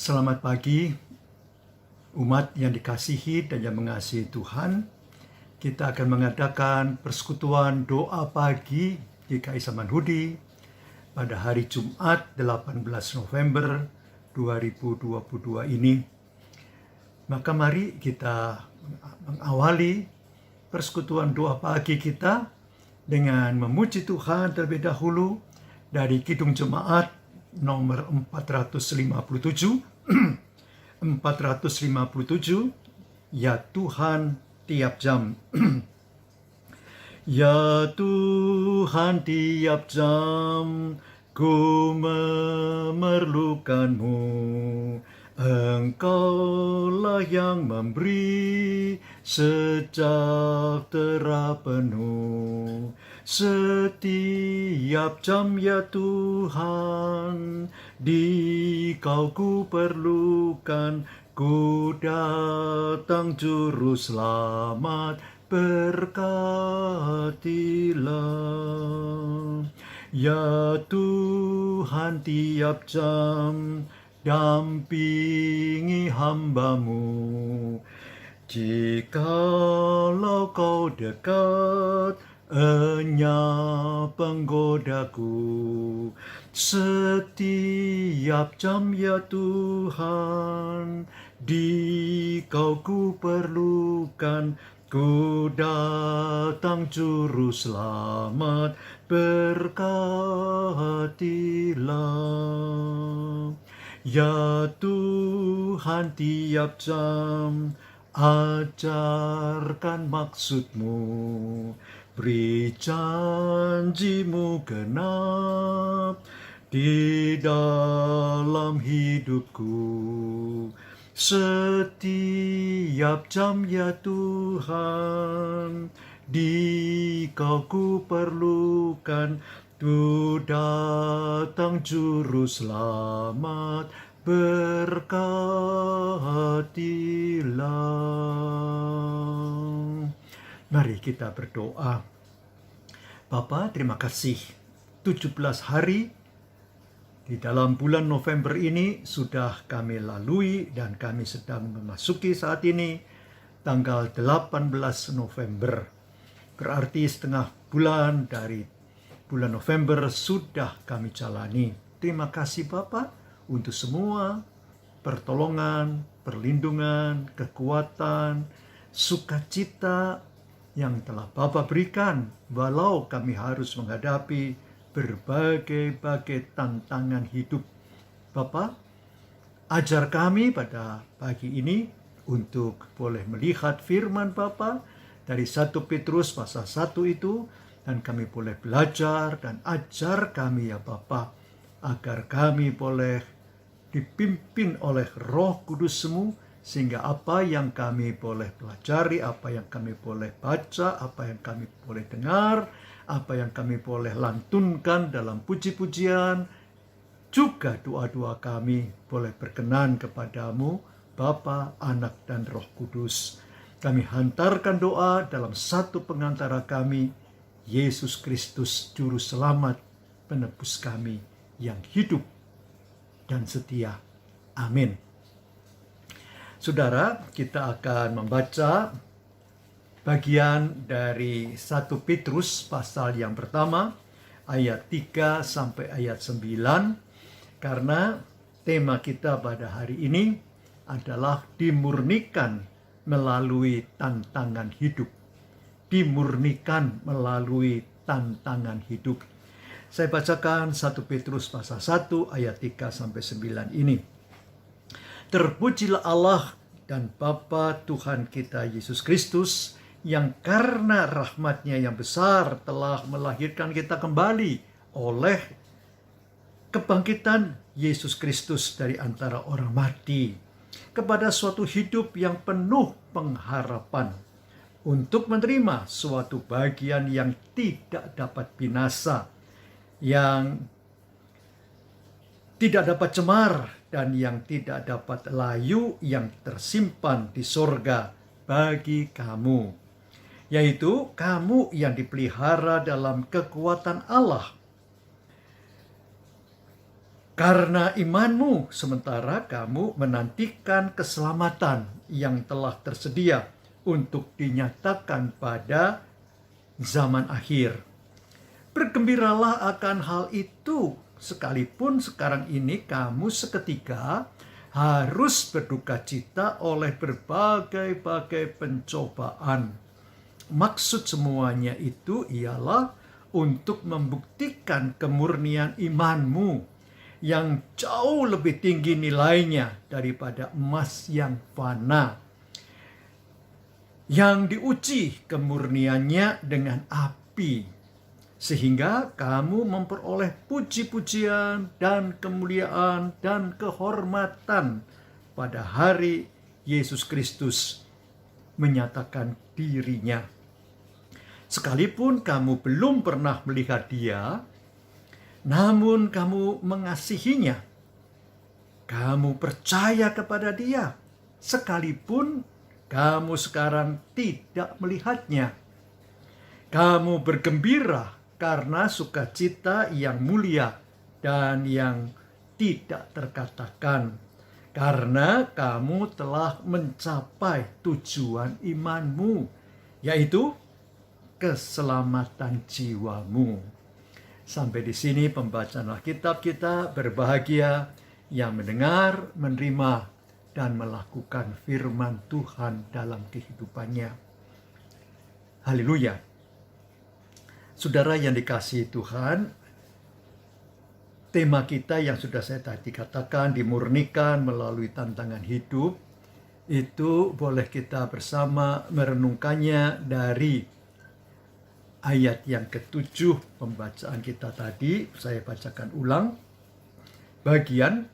Selamat pagi, umat yang dikasihi dan yang mengasihi Tuhan. Kita akan mengadakan persekutuan doa pagi di GKI Samanhudi pada hari Jumat 18 November 2022 ini. Maka mari kita mengawali persekutuan doa pagi kita dengan memuji Tuhan terlebih dahulu dari Kidung Jemaat nomor 457, 457, ya Tuhan tiap jam. Ya Tuhan tiap jam ku memerlukanmu, Engkaulah yang memberi sejahtera penuh. Setiap jam ya Tuhan, di Kau ku perlukan, ku datang juru selamat, berkatilah. Ya Tuhan tiap jam, dampingi hamba-Mu. Jikalau Kau dekat, enyah penggodaku. Setiap jam ya Tuhan, di Kau ku perlukan, ku datang juru selamat, berkatilah. Ya Tuhan tiap jam, ajarkan maksud-Mu, beri janji-Mu genap di dalam hidupku. Setiap jam ya Tuhan, di Kau ku perlukan, ku datang juru selamat, berkatilah. Mari kita berdoa. Bapa, terima kasih 17 hari di dalam bulan November ini sudah kami lalui dan kami sedang memasuki saat ini tanggal 18 November. Berarti setengah bulan dari bulan November sudah kami jalani. Terima kasih Bapa untuk semua pertolongan, perlindungan, kekuatan, sukacita yang telah Bapa berikan, walau kami harus menghadapi berbagai-bagai tantangan hidup. Bapa, ajar kami pada pagi ini untuk boleh melihat firman Bapa dari 1 Petrus pasal 1 itu, dan kami boleh belajar dan ajar kami ya Bapa, agar kami boleh dipimpin oleh Roh Kudus-Mu, sehingga apa yang kami boleh pelajari, apa yang kami boleh baca, apa yang kami boleh dengar, apa yang kami boleh lantunkan dalam puji-pujian, juga doa-doa kami boleh berkenan kepadamu, Bapa, Anak, dan Roh Kudus. Kami hantarkan doa dalam satu pengantara kami, Yesus Kristus, Juru Selamat, penebus kami yang hidup dan setia. Amin. Saudara, kita akan membaca bagian dari 1 Petrus pasal yang pertama, ayat 3 sampai ayat 9, karena tema kita pada hari ini adalah dimurnikan melalui tantangan hidup. Dimurnikan melalui tantangan hidup. Saya bacakan 1 Petrus pasal 1 ayat 3 sampai 9 ini. Terpujilah Allah dan Bapa Tuhan kita Yesus Kristus, yang karena rahmat-Nya yang besar telah melahirkan kita kembali oleh kebangkitan Yesus Kristus dari antara orang mati kepada suatu hidup yang penuh pengharapan, untuk menerima suatu bagian yang tidak dapat binasa, yang tidak dapat cemar, dan yang tidak dapat layu, yang tersimpan di sorga bagi kamu, yaitu kamu yang dipelihara dalam kekuatan Allah Karena imanmu, sementara kamu menantikan keselamatan yang telah tersedia untuk dinyatakan pada zaman akhir. Bergembiralah akan hal itu, sekalipun sekarang ini kamu seketika harus berduka cita oleh berbagai-bagai pencobaan. Maksud semuanya itu ialah untuk membuktikan kemurnian imanmu yang jauh lebih tinggi nilainya daripada emas yang fana, yang diuji kemurniannya dengan api, sehingga kamu memperoleh puji-pujian dan kemuliaan dan kehormatan pada hari Yesus Kristus menyatakan dirinya. Sekalipun kamu belum pernah melihat Dia, namun kamu mengasihinya, kamu percaya kepada Dia, sekalipun kamu sekarang tidak melihatnya. Kamu bergembira karena sukacita yang mulia dan yang tidak terkatakan, karena kamu telah mencapai tujuan imanmu, yaitu keselamatan jiwamu. Sampai di sini pembacaan Alkitab kita. Berbahagia yang mendengar, menerima, dan melakukan firman Tuhan dalam kehidupannya. Haleluya. Saudara yang dikasihi Tuhan, tema kita yang sudah saya tadi katakan, dimurnikan melalui tantangan hidup, itu boleh kita bersama merenungkannya dari ayat yang ke-7 pembacaan kita tadi. Saya bacakan ulang bagian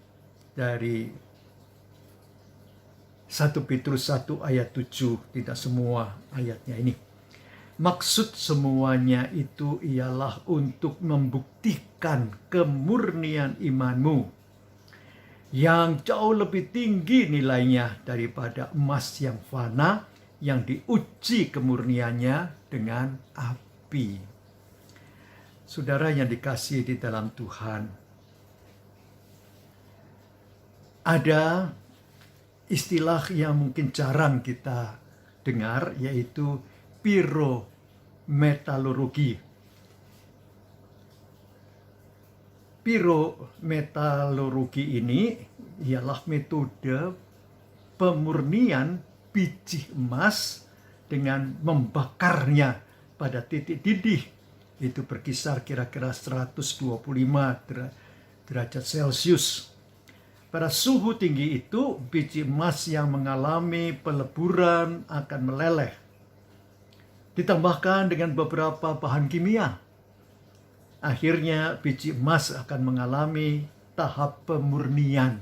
dari 1 Petrus 1 ayat 7, tidak semua ayatnya ini. Maksud semuanya itu ialah untuk membuktikan kemurnian imanmu yang jauh lebih tinggi nilainya daripada emas yang fana, yang diuji kemurniannya dengan api. Saudara yang dikasihi di dalam Tuhan, ada istilah yang mungkin jarang kita dengar, yaitu pirometalurgi. Pirometalurgi ini ialah metode pemurnian biji emas dengan membakarnya pada titik didih. Itu berkisar kira-kira 125 derajat Celcius. Pada suhu tinggi itu, biji emas yang mengalami peleburan akan meleleh, ditambahkan dengan beberapa bahan kimia. Akhirnya biji emas akan mengalami tahap pemurnian,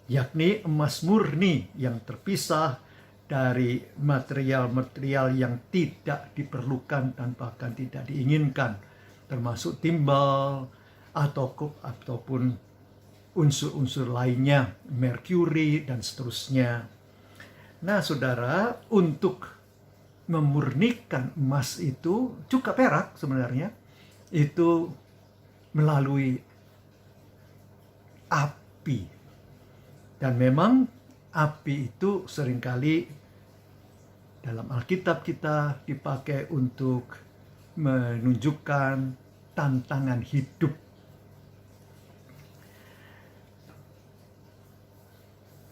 yakni emas murni yang terpisah dari material-material yang tidak diperlukan dan bahkan tidak diinginkan, termasuk timbal ataupun unsur-unsur lainnya, merkuri dan seterusnya. Nah, saudara, untuk memurnikan emas itu, juga perak sebenarnya, itu melalui api. Dan memang api itu seringkali dalam Alkitab kita dipakai untuk menunjukkan tantangan hidup.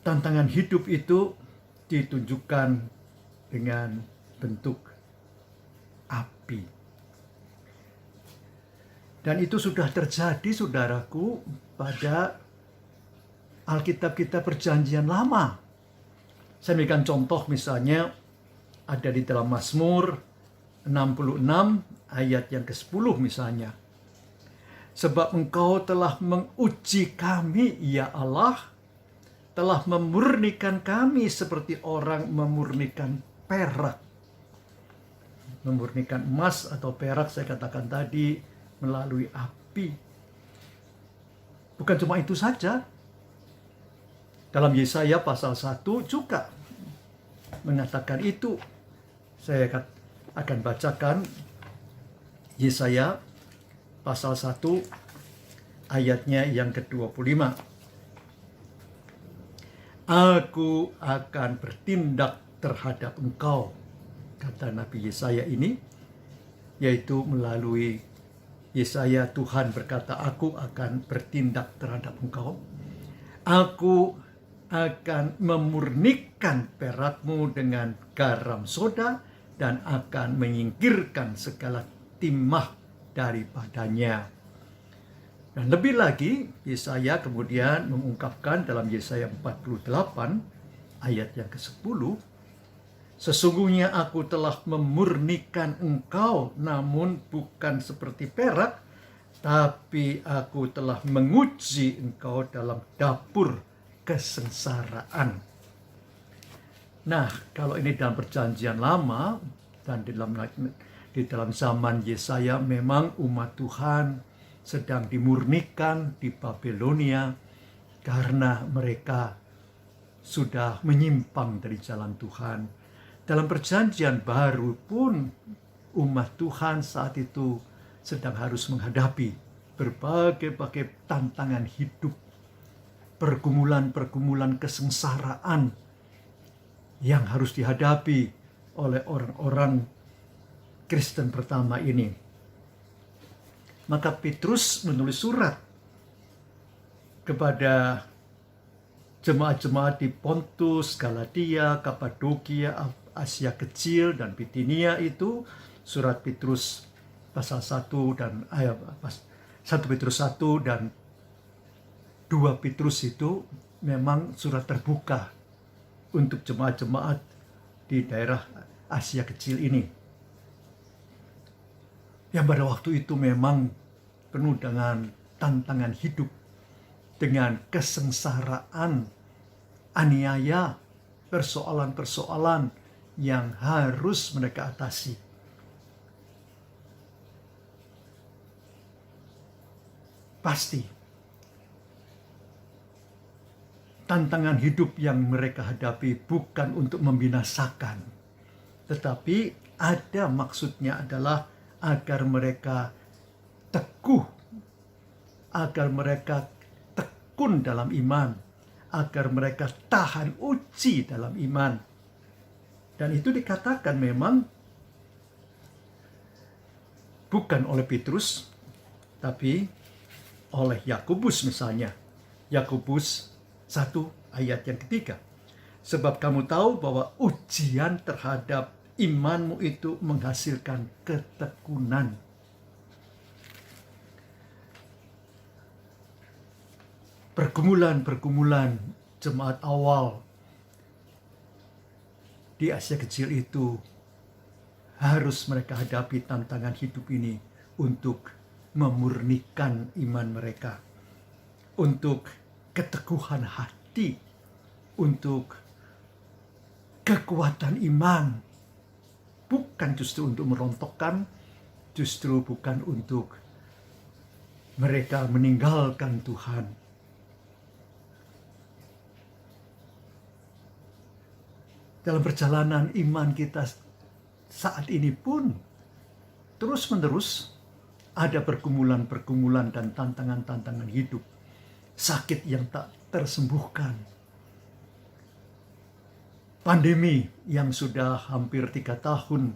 Tantangan hidup itu ditunjukkan dengan bentuk api. Dan itu sudah terjadi, saudaraku, pada Alkitab kita Perjanjian Lama. Saya berikan contoh, misalnya ada di dalam Mazmur 66 ayat yang ke-10 misalnya. Sebab Engkau telah menguji kami, ya Allah, telah memurnikan kami seperti orang memurnikan perak. Memurnikan emas atau perak, saya katakan tadi, melalui api. Bukan cuma itu saja. Dalam Yesaya pasal 1 juga mengatakan itu. Saya akan bacakan Yesaya pasal 1 ayatnya yang ke-25. Aku akan bertindak terhadap engkau, kata Nabi Yesaya ini, yaitu melalui Yesaya Tuhan berkata, aku akan bertindak terhadap engkau. Aku akan memurnikan perakmu dengan garam soda dan akan menyingkirkan segala timah daripadanya. Dan lebih lagi, Yesaya kemudian mengungkapkan dalam Yesaya 48 ayat yang ke-10, sesungguhnya aku telah memurnikan engkau, namun bukan seperti perak, tapi aku telah menguji engkau dalam dapur kesengsaraan. Nah, kalau ini dalam perjanjian lama dan di dalam zaman Yesaya, memang umat Tuhan sedang dimurnikan di Babilonia karena mereka sudah menyimpang dari jalan Tuhan. Dalam perjanjian baru pun umat Tuhan saat itu sedang harus menghadapi berbagai-bagai tantangan hidup, pergumulan-pergumulan kesengsaraan yang harus dihadapi oleh orang-orang Kristen pertama ini. Maka Petrus menulis surat kepada jemaat-jemaat di Pontus, Galatia, Kapadokia, Asia Kecil, dan Bitinia itu. Surat Petrus pasal 1 dan 1 Petrus 1 dan 2 Petrus itu memang surat terbuka untuk jemaat-jemaat di daerah Asia Kecil ini. Yang pada waktu itu memang penuh dengan tantangan hidup, dengan kesengsaraan, aniaya, persoalan-persoalan yang harus mereka atasi. Pasti tantangan hidup yang mereka hadapi bukan untuk membinasakan, tetapi ada maksudnya adalah agar mereka teguh, agar mereka tekun dalam iman, agar mereka tahan uji dalam iman. Dan itu dikatakan memang bukan oleh Petrus, tapi oleh Yakobus misalnya. Yakobus 1 ayat yang ketiga. Sebab kamu tahu bahwa ujian terhadap imanmu itu menghasilkan ketekunan. Pergumulan-pergumulan jemaat awal di Asia Kecil itu harus mereka hadapi tantangan hidup ini untuk memurnikan iman mereka, untuk keteguhan hati, untuk kekuatan iman. Bukan justru untuk merontokkan, justru bukan untuk mereka meninggalkan Tuhan. Dalam perjalanan iman kita saat ini pun terus-menerus ada pergumulan-pergumulan dan tantangan-tantangan hidup. Sakit yang tak tersembuhkan. Pandemi yang sudah hampir 3 tahun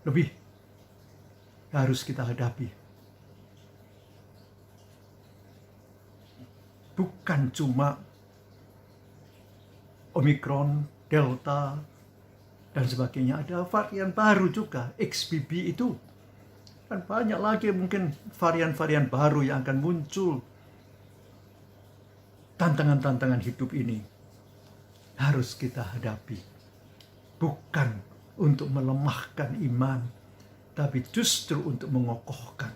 lebih harus kita hadapi. Bukan cuma Omikron, Delta, dan sebagainya. Ada varian baru juga, XBB itu. Dan banyak lagi mungkin varian-varian baru yang akan muncul. Tantangan-tantangan hidup ini harus kita hadapi. Bukan untuk melemahkan iman, tapi justru untuk mengokohkan,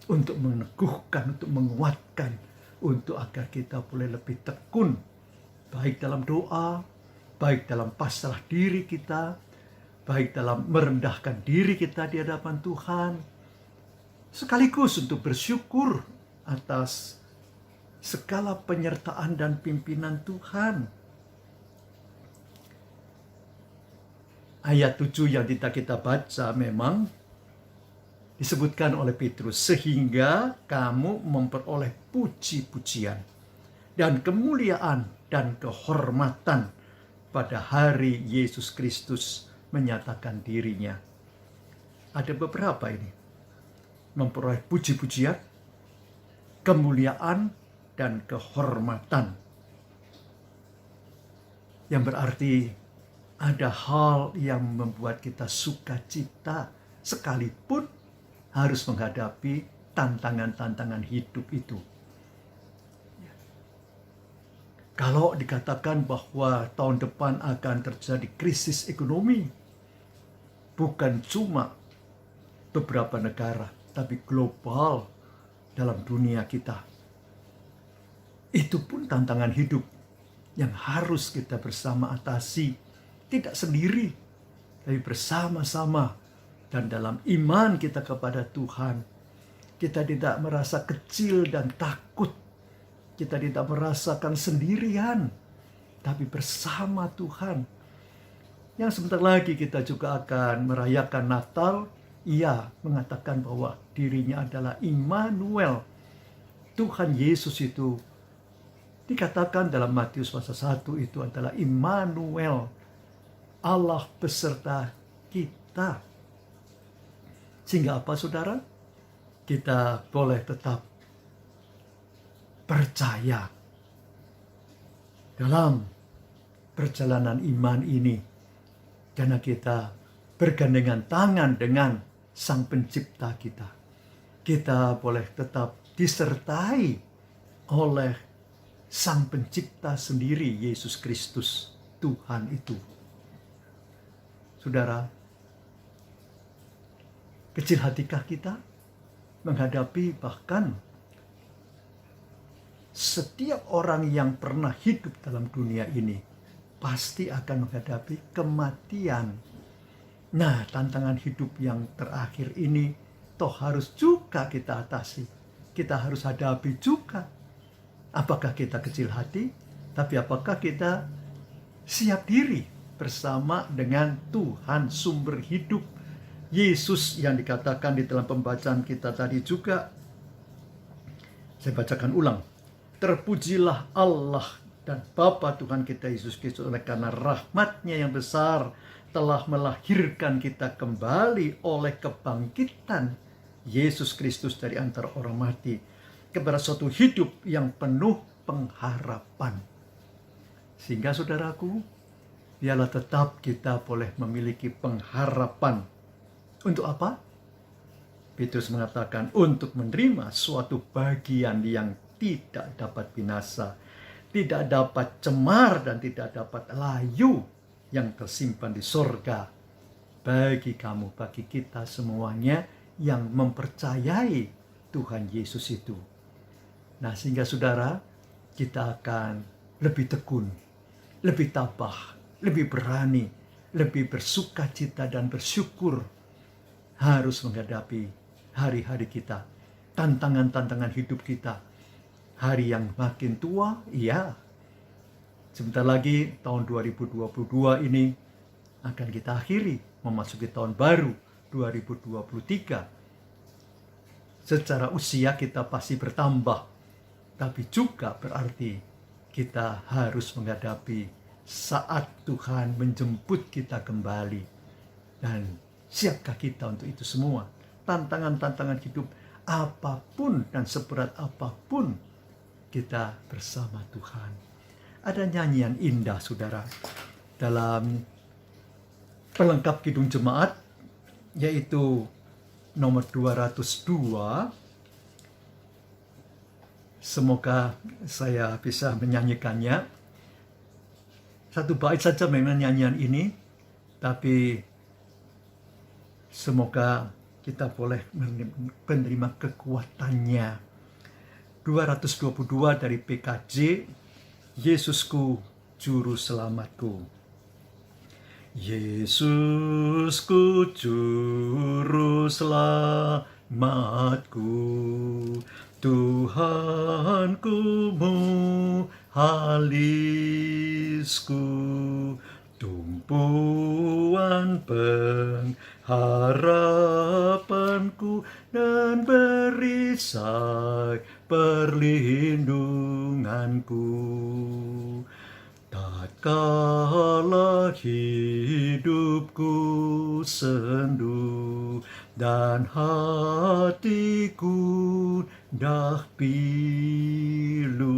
untuk meneguhkan, untuk menguatkan, untuk agar kita boleh lebih tekun, baik dalam doa, baik dalam pasrah diri kita, baik dalam merendahkan diri kita di hadapan Tuhan, sekaligus untuk bersyukur atas segala penyertaan dan pimpinan Tuhan. Ayat 7 yang kita baca memang disebutkan oleh Petrus, sehingga kamu memperoleh puji-pujian dan kemuliaan dan kehormatan pada hari Yesus Kristus menyatakan dirinya. Ada beberapa ini. Memperoleh puji-pujian, kemuliaan, dan kehormatan. Yang berarti ada hal yang membuat kita sukacita sekalipun harus menghadapi tantangan-tantangan hidup itu. Kalau dikatakan bahwa tahun depan akan terjadi krisis ekonomi, bukan cuma beberapa negara, tapi global dalam dunia kita. Itu pun tantangan hidup yang harus kita bersama atasi, tidak sendiri, tapi bersama-sama. Dan dalam iman kita kepada Tuhan, kita tidak merasa kecil dan takut. Kita tidak merasakan sendirian, tapi bersama Tuhan. Yang sebentar lagi kita juga akan merayakan Natal. Ia mengatakan bahwa dirinya adalah Immanuel. Tuhan Yesus itu dikatakan dalam Matius pasal 1 itu adalah Immanuel, Allah beserta kita. Sehingga apa, saudara? Kita boleh tetap percaya dalam perjalanan iman ini, karena kita bergandengan tangan dengan Sang Pencipta kita. Kita boleh tetap disertai oleh Sang Pencipta sendiri, Yesus Kristus, Tuhan itu. Saudara, kecil hatikah kita menghadapi bahkan setiap orang yang pernah hidup dalam dunia ini pasti akan menghadapi kematian. Nah, tantangan hidup yang terakhir ini toh harus juga kita atasi. Kita harus hadapi juga. Apakah kita kecil hati? Tapi apakah kita siap diri bersama dengan Tuhan sumber hidup, Yesus yang dikatakan di dalam pembacaan kita tadi juga. Saya bacakan ulang. Terpujilah Allah dan Bapa Tuhan kita Yesus Kristus, oleh karena rahmat-Nya yang besar telah melahirkan kita kembali oleh kebangkitan Yesus Kristus dari antara orang mati kepada suatu hidup yang penuh pengharapan. Sehingga saudaraku, biarlah tetap kita boleh memiliki pengharapan. Untuk apa? Petrus mengatakan untuk menerima suatu bagian yang tidak dapat binasa, tidak dapat cemar, dan tidak dapat layu yang tersimpan di sorga. Bagi kamu, bagi kita semuanya yang mempercayai Tuhan Yesus itu. Nah, sehingga saudara, kita akan lebih tekun, lebih tabah, lebih berani, lebih bersukacita dan bersyukur harus menghadapi hari-hari kita, tantangan-tantangan hidup kita. Hari yang makin tua, iya. Sebentar lagi tahun 2022 ini akan kita akhiri, memasuki tahun baru 2023. Secara usia kita pasti bertambah, tapi juga berarti kita harus menghadapi saat Tuhan menjemput kita kembali. Dan siapkah kita untuk itu semua? Tantangan-tantangan hidup apapun dan seberat apapun, kita bersama Tuhan. Ada nyanyian indah, saudara, dalam pelengkap Kidung Jemaat, yaitu nomor 202. Semoga saya bisa menyanyikannya. Satu bait saja memang nyanyian ini, tapi semoga kita boleh menerima kekuatannya. 222 dari PKJ, Yesusku Juru Selamatku. Yesusku Juru Selamatku, Tuhanku muhalisku, tumpuan pengharapanku perisai perlindunganku. Tatkala hidupku sendu dan hatiku dah pilu,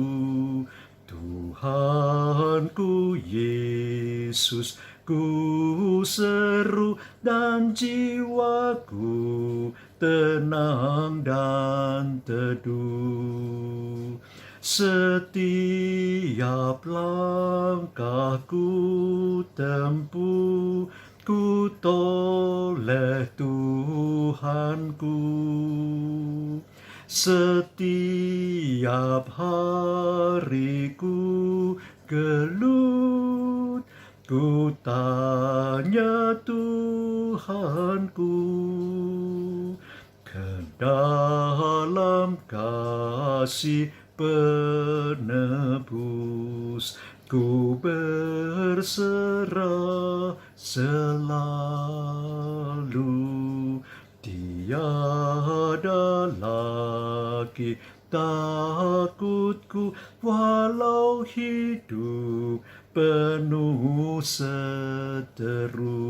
Tuhanku Yesus ku seru dan jiwaku tenang dan teduh. Setiap langkahku tempuh, ku toleh Tuhanku. Setiap hariku gelut, ku tanya Tuhanku. Ke dalam kasih penebus, ku berserah selalu. Tiada lagi takutku, walau hidup penuh seteru.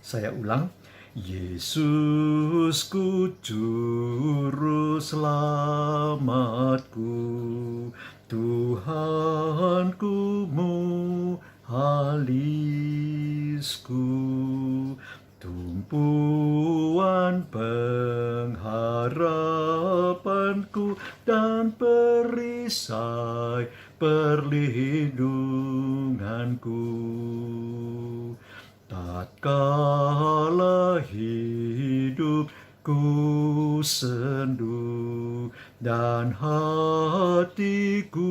Saya ulang. Yesusku juru selamatku, Tuhanku muhalisku, tumpuan pengharapanku dan perisai perlindunganku. Tatkala hidupku sendu dan hatiku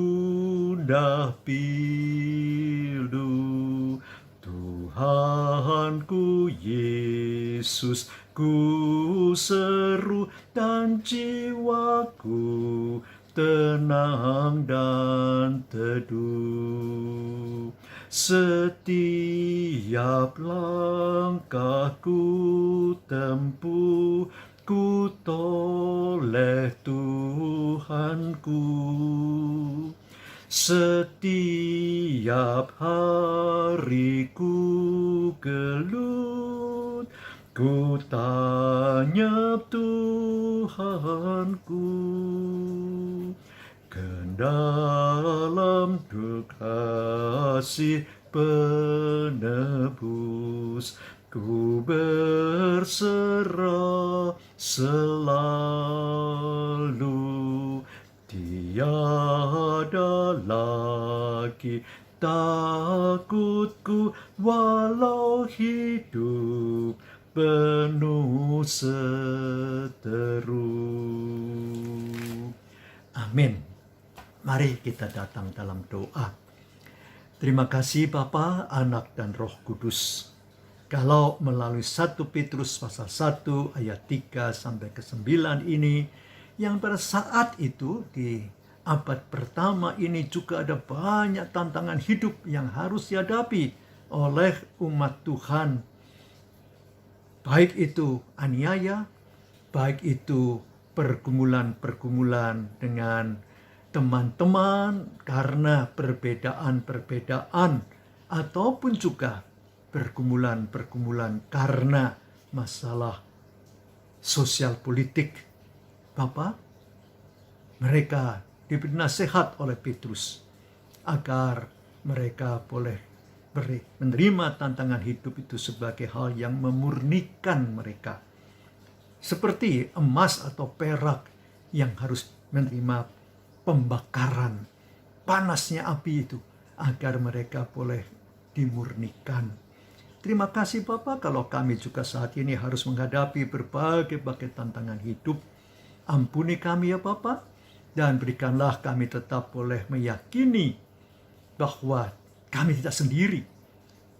dah pilu, Tuhanku Yesus ku seru dan jiwaku tenang dan teduh. Setiap langkahku tempuh, ku toleh Tuhanku. Setiap hariku gelut, ku tanya Tuhanku. Ke dalam kasih penebus, ku berserah selalu. Tiada lagi takutku, walau hidup penuh seteru. Amin. Mari kita datang dalam doa. Terima kasih Bapa, Anak, dan Roh Kudus. Kalau melalui 1 Petrus pasal 1 ayat 3 sampai ke 9 ini, yang pada saat itu di abad pertama ini juga ada banyak tantangan hidup yang harus dihadapi oleh umat Tuhan. Baik itu aniaya, baik itu pergumulan-pergumulan dengan teman-teman karena perbedaan-perbedaan, ataupun juga pergumulan-pergumulan karena masalah sosial politik. Bapak, mereka diberi nasihat oleh Petrus agar mereka boleh menerima tantangan hidup itu sebagai hal yang memurnikan mereka. Seperti emas atau perak yang harus menerima pembakaran, panasnya api itu, agar mereka boleh dimurnikan. Terima kasih Bapak, kalau kami juga saat ini harus menghadapi berbagai tantangan hidup. Ampuni kami ya Bapak, dan berikanlah kami tetap boleh meyakini bahwa kami tidak sendiri.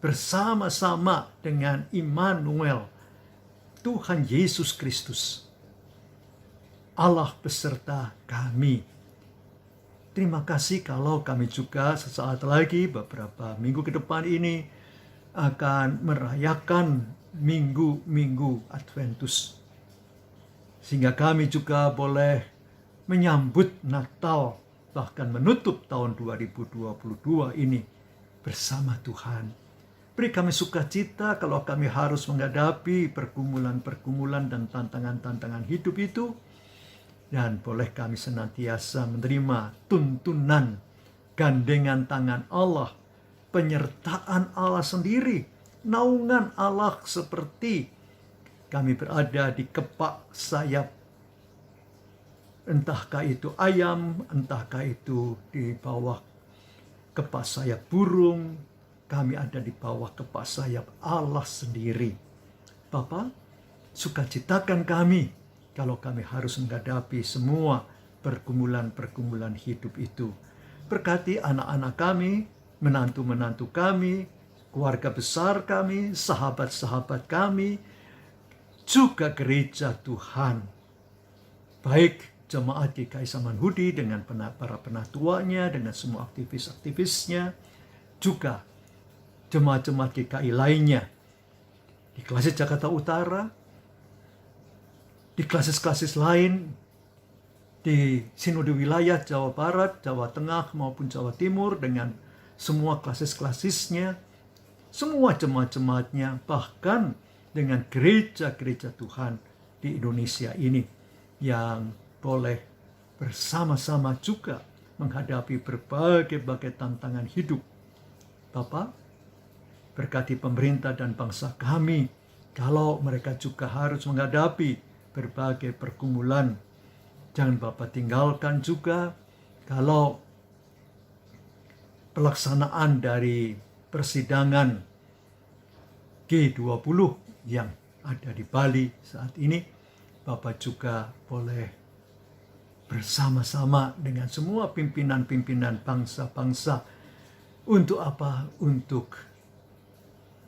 Bersama-sama dengan Immanuel, Tuhan Yesus Kristus, Allah beserta kami. Terima kasih kalau kami juga sesaat lagi beberapa minggu ke depan ini akan merayakan minggu-minggu Adventus. sehingga kami juga boleh menyambut Natal, bahkan menutup tahun 2022 ini bersama Tuhan. Beri kami sukacita kalau kami harus menghadapi pergumulan-pergumulan dan tantangan-tantangan hidup itu. Dan boleh kami senantiasa menerima tuntunan, gandengan tangan Allah, penyertaan Allah sendiri, naungan Allah seperti kami berada di kepak sayap. Entahkah itu ayam, entahkah itu di bawah kepak sayap burung, kami ada di bawah kepak sayap Allah sendiri. Bapa, sukacitakan kami kalau kami harus menghadapi semua pergumulan-pergumulan hidup itu. Berkati anak-anak kami, menantu-menantu kami, keluarga besar kami, sahabat-sahabat kami, juga gereja Tuhan. Baik jemaat GKI Samanhudi dengan para penatuanya, dengan semua aktivis-aktivisnya, juga jemaat-jemaat GKI lainnya di Klasis Jakarta Utara, di klasis-klasis lain, di Sinode Wilayah Jawa Barat, Jawa Tengah maupun Jawa Timur dengan semua klasis-klasisnya, semua jemaat-jemaatnya, bahkan dengan gereja-gereja Tuhan di Indonesia ini yang boleh bersama-sama juga menghadapi berbagai-bagai tantangan hidup. Bapa, berkati pemerintah dan bangsa kami kalau mereka juga harus menghadapi berbagai pergumulan. Jangan Bapak tinggalkan juga kalau pelaksanaan dari persidangan G20 yang ada di Bali saat ini, Bapak juga boleh bersama-sama dengan semua pimpinan-pimpinan bangsa-bangsa. Untuk apa? Untuk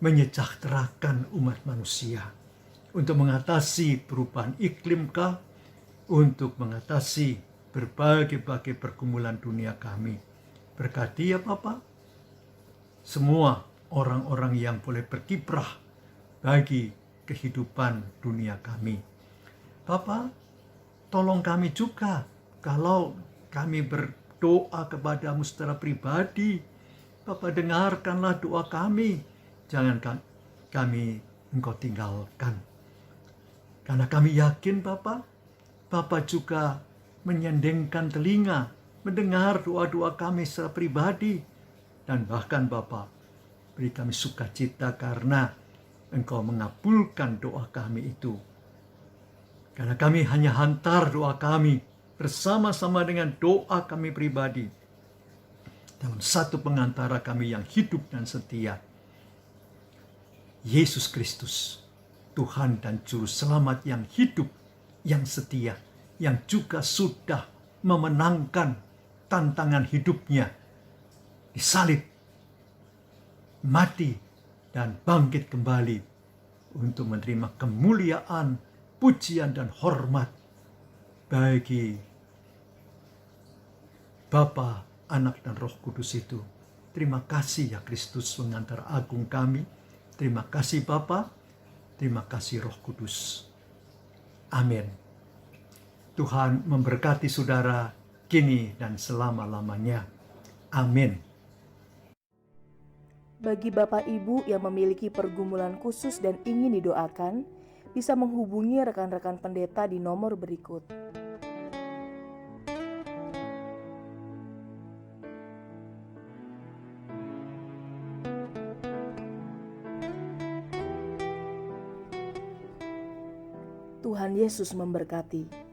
menyejahterakan umat manusia. Untuk mengatasi perubahan iklim kah, untuk mengatasi berbagai-bagai pergumulan dunia kami. Berkati ya Bapak, semua orang-orang yang boleh berkiprah bagi kehidupan dunia kami. Bapak, tolong kami juga kalau kami berdoa kepadamu secara pribadi. Bapak, dengarkanlah doa kami. Jangan kami Engkau tinggalkan. Karena kami yakin Bapak juga menyendengkan telinga, mendengar doa-doa kami secara pribadi. Dan bahkan Bapak, beri kami sukacita karena Engkau mengabulkan doa kami itu. Karena kami hanya hantar doa kami bersama-sama dengan doa kami pribadi dalam satu pengantara kami yang hidup dan setia, Yesus Kristus, Tuhan dan Juru Selamat yang hidup, yang setia, yang juga sudah memenangkan tantangan hidupnya, disalib, mati, dan bangkit kembali untuk menerima kemuliaan, pujian, dan hormat bagi Bapa, Anak, dan Roh Kudus itu. Terima kasih ya Kristus, pengantar agung kami. Terima kasih Bapa. Terima kasih Roh Kudus. Amin. Tuhan memberkati saudara kini dan selama-lamanya. Amin. Bagi Bapak Ibu yang memiliki pergumulan khusus dan ingin didoakan, bisa menghubungi rekan-rekan pendeta di nomor berikut. Tuhan Yesus memberkati.